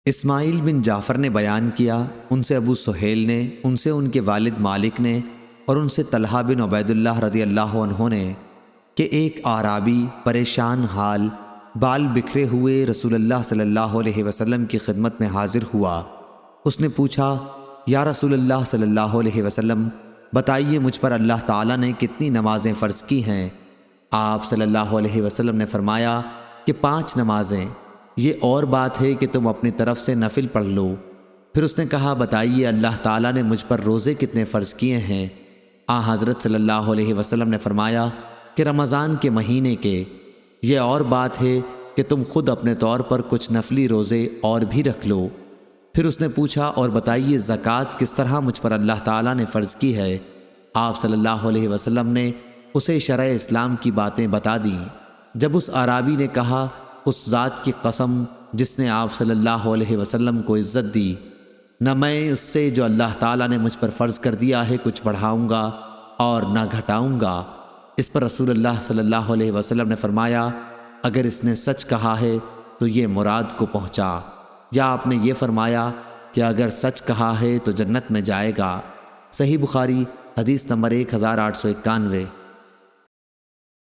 اسماعیل بن جعفر نے بیان کیا، ان سے ابو سہیل نے، ان سے ان کے والد مالک نے، اور ان سے طلحہ بن عبید اللہ رضی اللہ عنہ نے کہ ایک اعرابی پریشان حال بال بکھرے ہوئے رسول اللہ صلی اللہ علیہ وسلم کی خدمت میں حاضر ہوا۔ اس نے پوچھا، یا رسول اللہ صلی اللہ علیہ وسلم، بتائیے مجھ پر اللہ تعالیٰ نے کتنی نمازیں فرض کی ہیں؟ آپ صلی اللہ علیہ وسلم نے فرمایا کہ 5 نمازیں، یہ اور بات ہے کہ تم اپنی طرف سے نفل پڑھ لو۔ پھر اس نے کہا، بتائیے اللہ تعالیٰ نے مجھ پر روزے کتنے فرض کیے ہیں؟ حضرت صلی اللہ علیہ وسلم نے فرمایا کہ رمضان کے مہینے کے، یہ اور بات ہے کہ تم خود اپنے طور پر کچھ نفلی روزے اور بھی رکھ لو۔ پھر اس نے پوچھا، اور بتائیے زکوٰۃ کس طرح مجھ پر اللہ تعالیٰ نے فرض کی ہے؟ آپ صلی اللہ علیہ وسلم نے اسے شرع اسلام کی باتیں بتا دیں۔ جب اس اعرابی نے کہا، اس ذات کی قسم جس نے آپ صلی اللہ علیہ وسلم کو عزت دی، نہ میں اس سے جو اللہ تعالیٰ نے مجھ پر فرض کر دیا ہے کچھ بڑھاؤں گا اور نہ گھٹاؤں گا۔ اس پر رسول اللہ صلی اللہ علیہ وسلم نے فرمایا، اگر اس نے سچ کہا ہے تو یہ مراد کو پہنچا، یا آپ نے یہ فرمایا کہ اگر سچ کہا ہے تو جنت میں جائے گا۔ صحیح بخاری حدیث نمبر 1891۔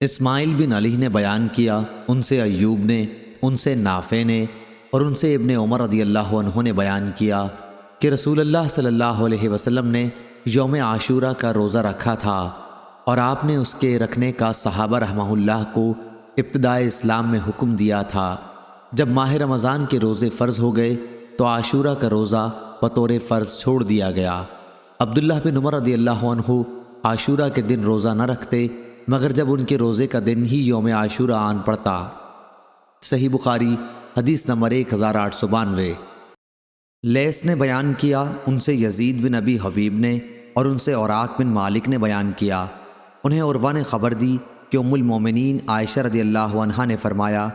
اسماعیل بن علی نے بیان کیا، ان سے ایوب نے، ان سے نافع نے، اور ان سے ابن عمر رضی اللہ عنہ نے بیان کیا کہ رسول اللہ صلی اللہ علیہ وسلم نے یوم عاشورہ کا روزہ رکھا تھا، اور آپ نے اس کے رکھنے کا صحابہ رحمہ اللہ کو ابتدائے اسلام میں حکم دیا تھا۔ جب ماہ رمضان کے روزے فرض ہو گئے تو عاشورہ کا روزہ بطور فرض چھوڑ دیا گیا۔ عبداللہ بن عمر رضی اللہ عنہ عاشورہ کے دن روزہ نہ رکھتے مگر جب ان کے روزے کا دن ہی یوم عاشورہ آن پڑتا۔ صحیح بخاری حدیث نمبر 1892۔ لیث نے بیان کیا، ان سے یزید بن ابی حبیب نے، اور ان سے اوراق بن مالک نے بیان کیا، انہیں عروہ نے خبر دی کہ ام المومنین عائشہ رضی اللہ عنہا نے فرمایا،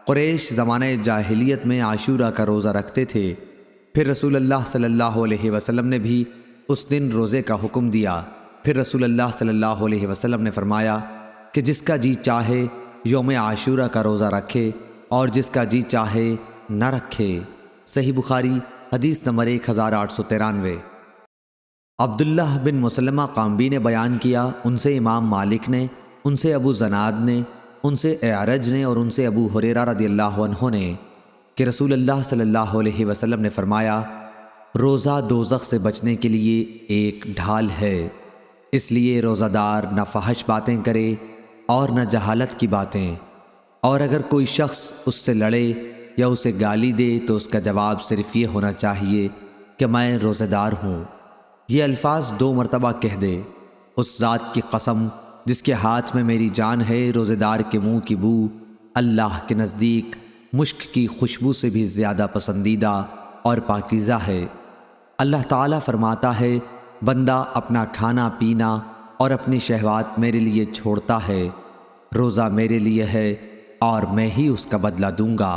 قریش زمانہ جاہلیت میں عاشورہ کا روزہ رکھتے تھے، پھر رسول اللہ صلی اللہ علیہ وسلم نے بھی اس دن روزے کا حکم دیا۔ پھر رسول اللہ صلی اللہ علیہ وسلم نے فرمایا کہ جس کا جی چاہے یوم عاشورہ کا روزہ رکھے اور جس کا جی چاہے نہ رکھے۔ صحیح بخاری حدیث نمبر 1893۔ عبداللہ بن مسلمہ قامبی نے بیان کیا، ان سے امام مالک نے، ان سے ابو زناد نے، ان سے اعرج نے، اور ان سے ابو ہریرہ رضی اللہ عنہ نے کہ رسول اللہ صلی اللہ علیہ وسلم نے فرمایا، روزہ دوزخ سے بچنے کے لیے ایک ڈھال ہے، اس لیے روزہ دار نہ فحش باتیں کرے اور نہ جہالت کی باتیں، اور اگر کوئی شخص اس سے لڑے یا اسے گالی دے تو اس کا جواب صرف یہ ہونا چاہیے کہ میں روزہ دار ہوں۔ یہ الفاظ 2 مرتبہ کہہ دے، اس ذات کی قسم جس کے ہاتھ میں میری جان ہے، روزہ دار کے منہ کی بو اللہ کے نزدیک مشک کی خوشبو سے بھی زیادہ پسندیدہ اور پاکیزہ ہے۔ اللہ تعالیٰ فرماتا ہے، بندہ اپنا کھانا پینا اور اپنی شہوات میرے لیے چھوڑتا ہے، روزہ میرے لیے ہے اور میں ہی اس کا بدلہ دوں گا،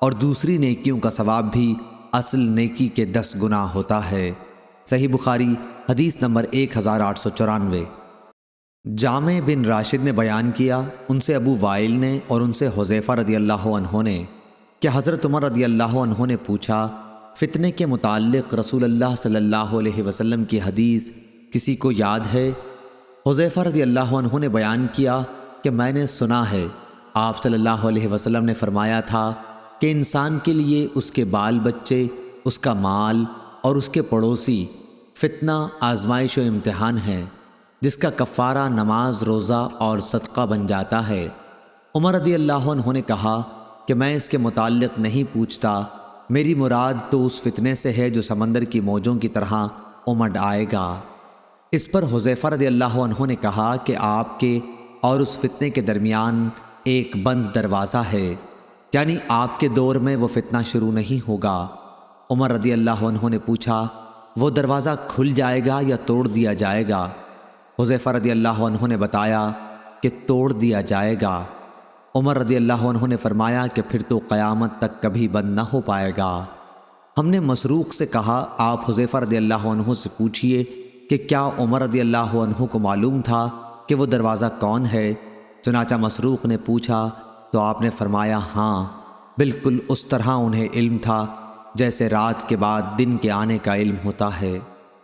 اور دوسری نیکیوں کا ثواب بھی اصل نیکی کے 10 گنا ہوتا ہے۔ صحیح بخاری حدیث نمبر 1894۔ جامع بن راشد نے بیان کیا، ان سے ابو وائل نے، اور ان سے حذیفہ رضی اللہ عنہ نے کہ حضرت عمر رضی اللہ عنہ نے پوچھا، فتنے کے متعلق رسول اللہ صلی اللہ علیہ وسلم کی حدیث کسی کو یاد ہے؟ حذیفہ رضی اللہ عنہ نے بیان کیا کہ میں نے سنا ہے، آپ صلی اللہ علیہ وسلم نے فرمایا تھا کہ انسان کے لیے اس کے بال بچے، اس کا مال اور اس کے پڑوسی فتنہ، آزمائش و امتحان ہے، جس کا کفارہ نماز، روزہ اور صدقہ بن جاتا ہے۔ عمر رضی اللہ عنہ نے کہا کہ میں اس کے متعلق نہیں پوچھتا، میری مراد تو اس فتنے سے ہے جو سمندر کی موجوں کی طرح امڈ آئے گا۔ اس پر حذیفہ رضی اللہ عنہ نے کہا کہ آپ کے اور اس فتنے کے درمیان ایک بند دروازہ ہے، یعنی آپ کے دور میں وہ فتنہ شروع نہیں ہوگا۔ عمر رضی اللہ عنہ نے پوچھا، وہ دروازہ کھل جائے گا یا توڑ دیا جائے گا؟ حذیفہ رضی اللہ عنہ نے بتایا کہ توڑ دیا جائے گا۔ عمر رضی اللہ عنہ نے فرمایا کہ پھر تو قیامت تک کبھی بند نہ ہو پائے گا۔ ہم نے مسروق سے کہا، آپ حذیفہ رضی اللہ عنہ سے پوچھئے کہ کیا عمر رضی اللہ عنہ کو معلوم تھا کہ وہ دروازہ کون ہے؟ چنانچہ مسروق نے پوچھا تو آپ نے فرمایا، ہاں بالکل اس طرح انہیں علم تھا جیسے رات کے بعد دن کے آنے کا علم ہوتا ہے۔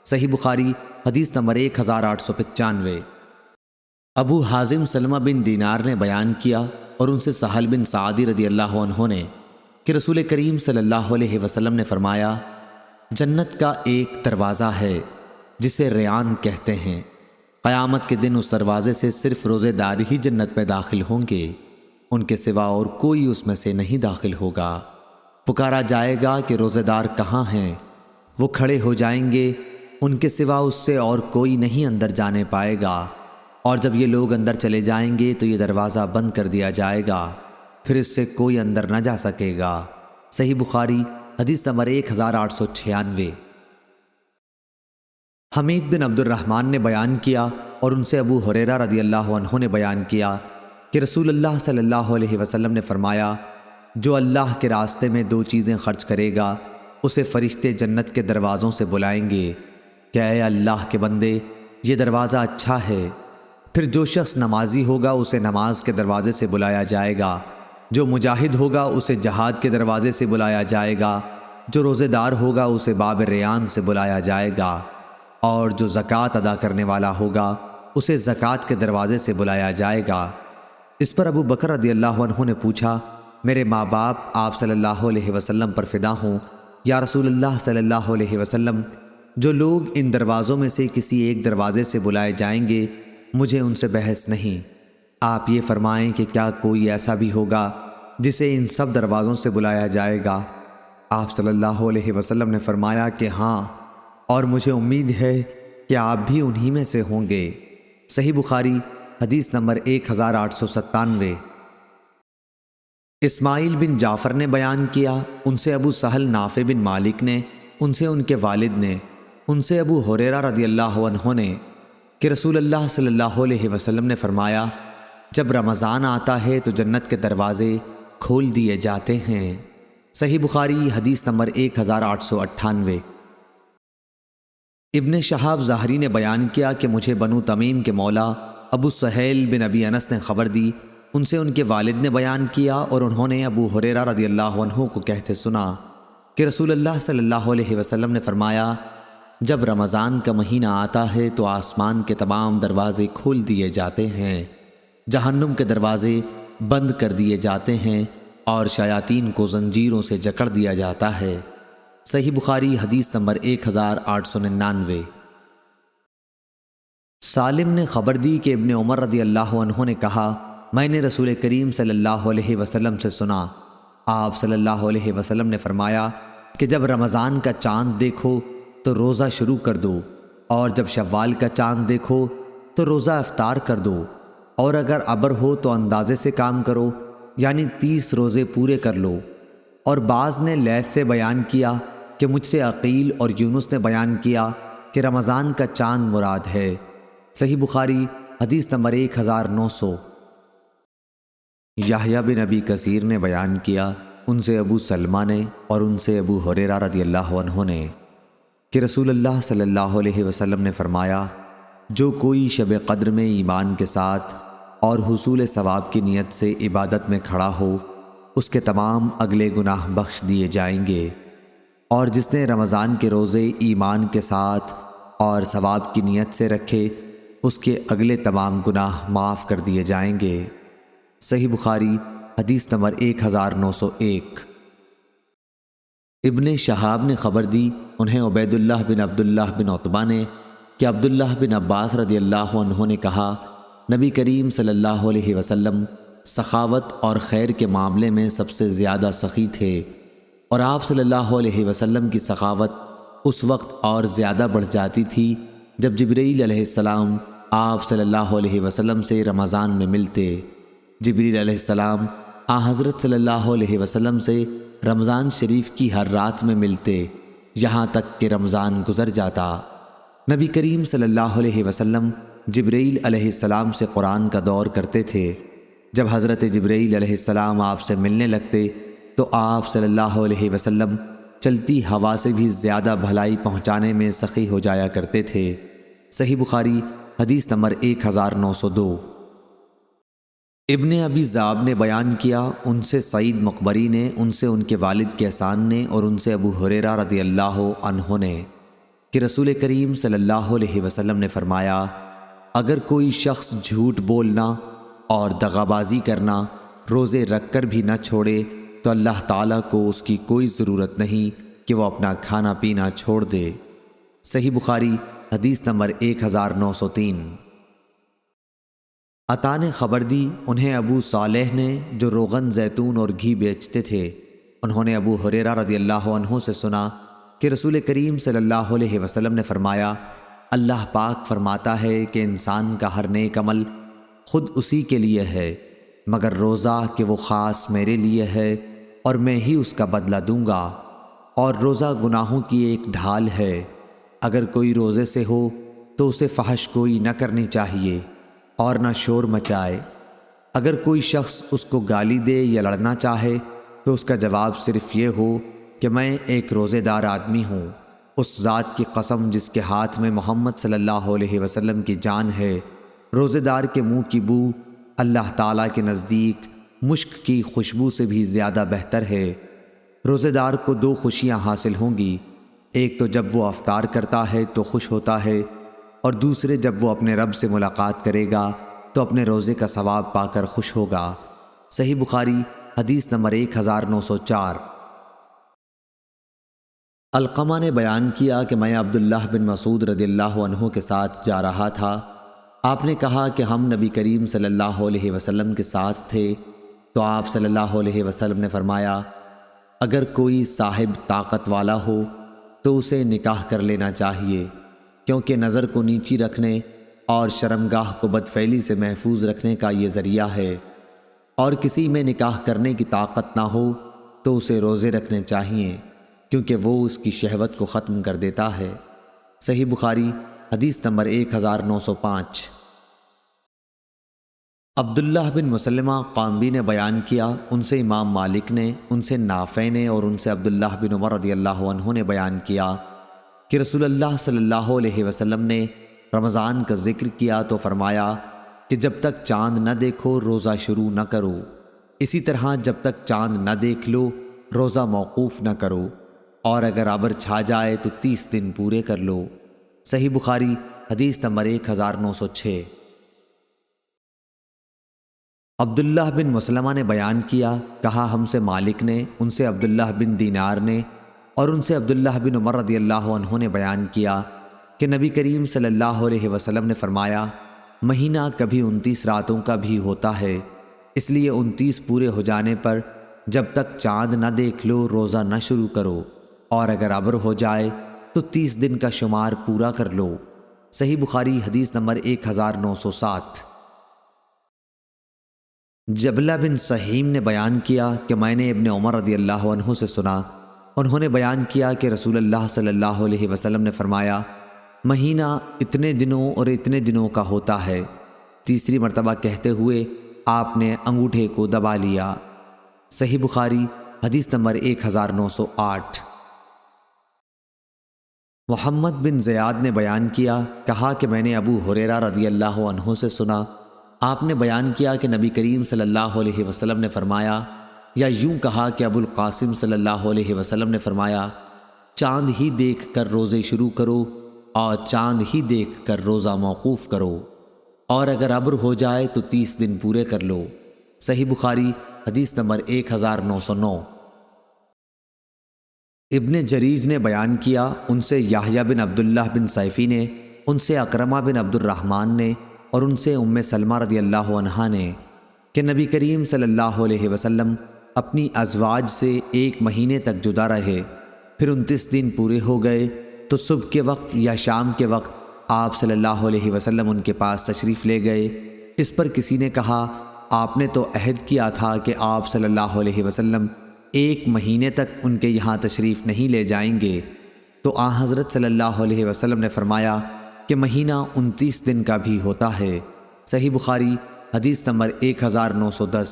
صحیح بخاری حدیث نمبر 1895۔ ابو حازم سلمہ بن دینار نے بیان کیا اور ان سے سہل بن سعدی رضی اللہ عنہ نے کہ رسول کریم صلی اللہ علیہ وسلم نے فرمایا، جنت کا ایک دروازہ ہے جسے ریان کہتے ہیں، قیامت کے دن اس دروازے سے صرف روزے دار ہی جنت میں داخل ہوں گے، ان کے سوا اور کوئی اس میں سے نہیں داخل ہوگا۔ پکارا جائے گا کہ روزے دار کہاں ہیں؟ وہ کھڑے ہو جائیں گے، ان کے سوا اس سے اور کوئی نہیں اندر جانے پائے گا، اور جب یہ لوگ اندر چلے جائیں گے تو یہ دروازہ بند کر دیا جائے گا، پھر اس سے کوئی اندر نہ جا سکے گا۔ صحیح بخاری حدیث نمبر 1896۔ حمید بن عبد الرحمن نے بیان کیا اور ان سے ابو ہریرہ رضی اللہ عنہ نے بیان کیا کہ رسول اللہ صلی اللہ علیہ وسلم نے فرمایا، جو اللہ کے راستے میں 2 چیزیں خرچ کرے گا اسے فرشتے جنت کے دروازوں سے بلائیں گے کہ اے اللہ کے بندے، یہ دروازہ اچھا ہے۔ پھر جو شخص نمازی ہوگا اسے نماز کے دروازے سے بلایا جائے گا، جو مجاہد ہوگا اسے جہاد کے دروازے سے بلایا جائے گا، جو روزے دار ہوگا اسے باب ریان سے بلایا جائے گا، اور جو زکوٰۃ ادا کرنے والا ہوگا اسے زکوٰۃ کے دروازے سے بلایا جائے گا۔ اس پر ابو بکر رضی اللہ عنہ نے پوچھا، میرے ماں باپ آپ صلی اللہ علیہ وسلم پر فدا ہوں، یا رسول اللہ صلی اللہ علیہ وسلم، جو لوگ ان دروازوں میں سے کسی ایک دروازے سے بلائے جائیں گے مجھے ان سے بحث نہیں، آپ یہ فرمائیں کہ کیا کوئی ایسا بھی ہوگا جسے ان سب دروازوں سے بلایا جائے گا؟ آپ صلی اللہ علیہ وسلم نے فرمایا کہ ہاں، اور مجھے امید ہے کہ آپ بھی انہی میں سے ہوں گے۔ صحیح بخاری حدیث نمبر 1897۔ اسماعیل بن جعفر نے بیان کیا، ان سے ابو سہل نافع بن مالک نے، ان سے ان کے والد نے، ان سے ابو ہریرہ رضی اللہ عنہ نے کہ رسول اللہ صلی اللہ علیہ وسلم نے فرمایا، جب رمضان آتا ہے تو جنت کے دروازے کھول دیے جاتے ہیں۔ صحیح بخاری حدیث نمبر 1898۔ ابن شہاب ظاہری نے بیان کیا کہ مجھے بنو تمیم کے مولا ابو سہیل بن ابی انس نے خبر دی، ان سے ان کے والد نے بیان کیا اور انہوں نے ابو ہریرہ رضی اللہ عنہ کو کہتے سنا کہ رسول اللہ صلی اللہ علیہ وسلم نے فرمایا، جب رمضان کا مہینہ آتا ہے تو آسمان کے تمام دروازے کھول دیے جاتے ہیں، جہنم کے دروازے بند کر دیے جاتے ہیں، اور شیاطین کو زنجیروں سے جکڑ دیا جاتا ہے۔ صحیح بخاری حدیث نمبر 1899۔ سالم نے خبر دی کہ ابن عمر رضی اللہ عنہ نے کہا، میں نے رسول کریم صلی اللہ علیہ وسلم سے سنا، آپ صلی اللہ علیہ وسلم نے فرمایا کہ جب رمضان کا چاند دیکھو تو روزہ شروع کر دو، اور جب شوال کا چاند دیکھو تو روزہ افطار کر دو، اور اگر ابر ہو تو اندازے سے کام کرو، یعنی 30 روزے پورے کر لو۔ اور بعض نے لیث سے بیان کیا کہ مجھ سے عقیل اور یونس نے بیان کیا کہ رمضان کا چاند مراد ہے۔ صحیح بخاری حدیث نمبر 1900۔ یحییٰ بن ابی کثیر نے بیان کیا، ان سے ابو سلمہ نے اور ان سے ابو ہریرہ رضی اللہ عنہ نے کہ رسول اللہ صلی اللہ علیہ وسلم نے فرمایا، جو کوئی شب قدر میں ایمان کے ساتھ اور حصول ثواب کی نیت سے عبادت میں کھڑا ہو، اس کے تمام اگلے گناہ بخش دیے جائیں گے، اور جس نے رمضان کے روزے ایمان کے ساتھ اور ثواب کی نیت سے رکھے اس کے اگلے تمام گناہ معاف کر دیے جائیں گے۔ صحیح بخاری حدیث نمبر 1901۔ ابن شہاب نے خبر دی، انہیں عبید اللہ بن عبداللہ بن عتبہ نے کہ عبداللہ بن عباس رضی اللہ عنہ نے کہا، نبی کریم صلی اللہ علیہ وسلم سخاوت اور خیر کے معاملے میں سب سے زیادہ سخی تھے، اور آپ صلی اللہ علیہ وسلم کی سخاوت اس وقت اور زیادہ بڑھ جاتی تھی جب جبرائیل علیہ السلام آپ صلی اللہ علیہ وسلم سے رمضان میں ملتے۔ جبرائیل علیہ السلام حضرت صلی اللہ علیہ وسلم سے رمضان شریف کی ہر رات میں ملتے، یہاں تک کہ رمضان گزر جاتا۔ نبی کریم صلی اللہ علیہ وسلم جبرائیل علیہ السلام سے قرآن کا دور کرتے تھے۔ جب حضرت جبرائیل علیہ السلام آپ سے ملنے لگتے تو آپ صلی اللہ علیہ وسلم چلتی ہوا سے بھی زیادہ بھلائی پہنچانے میں سخی ہو جایا کرتے تھے۔ صحیح بخاری حدیث نمبر 1902۔ ابن ابی ذئب نے بیان کیا، ان سے سعید مقبری نے، ان سے ان کے والد کیسان نے، اور ان سے ابو ہریرہ رضی اللہ عنہ نے کہ رسول کریم صلی اللہ علیہ وسلم نے فرمایا، اگر کوئی شخص جھوٹ بولنا اور دغابازی کرنا روزے رکھ کر بھی نہ چھوڑے تو اللہ تعالیٰ کو اس کی کوئی ضرورت نہیں کہ وہ اپنا کھانا پینا چھوڑ دے۔ صحیح بخاری حدیث نمبر 1903۔ عطا نے خبر دی، انہیں ابو صالح نے جو روغن زیتون اور گھی بیچتے تھے، انہوں نے ابو ہریرہ رضی اللہ عنہ سے سنا کہ رسول کریم صلی اللہ علیہ وسلم نے فرمایا، اللہ پاک فرماتا ہے کہ انسان کا ہر نیک عمل خود اسی کے لیے ہے مگر روزہ کہ وہ خاص میرے لیے ہے اور میں ہی اس کا بدلہ دوں گا، اور روزہ گناہوں کی ایک ڈھال ہے۔ اگر کوئی روزے سے ہو تو اسے فحش کوئی نہ کرنی چاہیے اور نہ شور مچائے۔ اگر کوئی شخص اس کو گالی دے یا لڑنا چاہے تو اس کا جواب صرف یہ ہو کہ میں ایک روزے دار آدمی ہوں، اس ذات کی قسم جس کے ہاتھ میں محمد صلی اللہ علیہ وسلم کی جان ہے، روزے دار کے منہ کی بو اللہ تعالیٰ کے نزدیک مشک کی خوشبو سے بھی زیادہ بہتر ہے۔ روزے دار کو 2 خوشیاں حاصل ہوں گی، ایک تو جب وہ افطار کرتا ہے تو خوش ہوتا ہے، اور دوسرے جب وہ اپنے رب سے ملاقات کرے گا تو اپنے روزے کا ثواب پا کر خوش ہوگا۔ صحیح بخاری حدیث نمبر 1904۔ علقمہ نے بیان کیا کہ میں عبداللہ بن مسعود رضی اللہ عنہ کے ساتھ جا رہا تھا، آپ نے کہا کہ ہم نبی کریم صلی اللہ علیہ وسلم کے ساتھ تھے، تو آپ صلی اللہ علیہ وسلم نے فرمایا، اگر کوئی صاحب طاقت والا ہو تو اسے نکاح کر لینا چاہیے، کیونکہ نظر کو نیچی رکھنے اور شرمگاہ کو بدفعلی سے محفوظ رکھنے کا یہ ذریعہ ہے، اور کسی میں نکاح کرنے کی طاقت نہ ہو تو اسے روزے رکھنے چاہیے، کیونکہ وہ اس کی شہوت کو ختم کر دیتا ہے۔ صحیح بخاری حدیث نمبر 1905۔ عبداللہ بن مسلمہ قامبی نے بیان کیا، ان سے امام مالک نے، ان سے نافع نے، اور ان سے عبداللہ بن عمر رضی اللہ عنہ نے بیان کیا کہ رسول اللہ صلی اللہ علیہ وسلم نے رمضان کا ذکر کیا تو فرمایا کہ جب تک چاند نہ دیکھو روزہ شروع نہ کرو، اسی طرح جب تک چاند نہ دیکھ لو روزہ موقوف نہ کرو، اور اگر ابر چھا جائے تو 30 دن پورے کر لو۔ صحیح بخاری حدیث نمبر 1906۔ عبداللہ بن مسلمہ نے بیان کیا، کہا ہم سے مالک نے، ان سے عبداللہ بن دینار نے، اور ان سے عبداللہ بن عمر رضی اللہ عنہ نے بیان کیا کہ نبی کریم صلی اللہ علیہ وسلم نے فرمایا، مہینہ کبھی 29 راتوں کا بھی ہوتا ہے، اس لیے 29 پورے ہو جانے پر جب تک چاند نہ دیکھ لو روزہ نہ شروع کرو، اور اگر ابر ہو جائے تو 30 دن کا شمار پورا کر لو۔ صحیح بخاری حدیث نمبر 1907۔ جبلہ بن سہیم نے بیان کیا کہ میں نے ابن عمر رضی اللہ عنہ سے سنا، انہوں نے بیان کیا کہ رسول اللہ صلی اللہ علیہ وسلم نے فرمایا، مہینہ اتنے دنوں اور اتنے دنوں کا ہوتا ہے، تیسری مرتبہ کہتے ہوئے آپ نے انگوٹھے کو دبا لیا۔ صحیح بخاری حدیث نمبر 1908۔ محمد بن زیاد نے بیان کیا، کہا کہ میں نے ابو ہریرہ رضی اللہ عنہ سے سنا، آپ نے بیان کیا کہ نبی کریم صلی اللہ علیہ وسلم نے فرمایا، یا یوں کہا کہ ابو القاسم صلی اللہ علیہ وسلم نے فرمایا، چاند ہی دیکھ کر روزے شروع کرو اور چاند ہی دیکھ کر روزہ موقوف کرو، اور اگر ابر ہو جائے تو 30 دن پورے کر لو۔ صحیح بخاری حدیث نمبر 1909۔ ابن جریج نے بیان کیا، ان سے یحییٰ بن عبداللہ بن سیفی نے، ان سے اکرمہ بن عبد الرحمن نے، اور ان سے ام سلمہ رضی اللہ عنہا نے کہ نبی کریم صلی اللہ علیہ وسلم اپنی ازواج سے 1 مہینے تک جدا رہے، پھر 29 دن پورے ہو گئے تو صبح کے وقت یا شام کے وقت آپ صلی اللہ علیہ وسلم ان کے پاس تشریف لے گئے۔ اس پر کسی نے کہا، آپ نے تو عہد کیا تھا کہ آپ صلی اللہ علیہ وسلم 1 مہینے تک ان کے یہاں تشریف نہیں لے جائیں گے، تو آن حضرت صلی اللہ علیہ وسلم نے فرمایا کہ مہینہ 29 دن کا بھی ہوتا ہے۔ صحیح بخاری حدیث نمبر 1910۔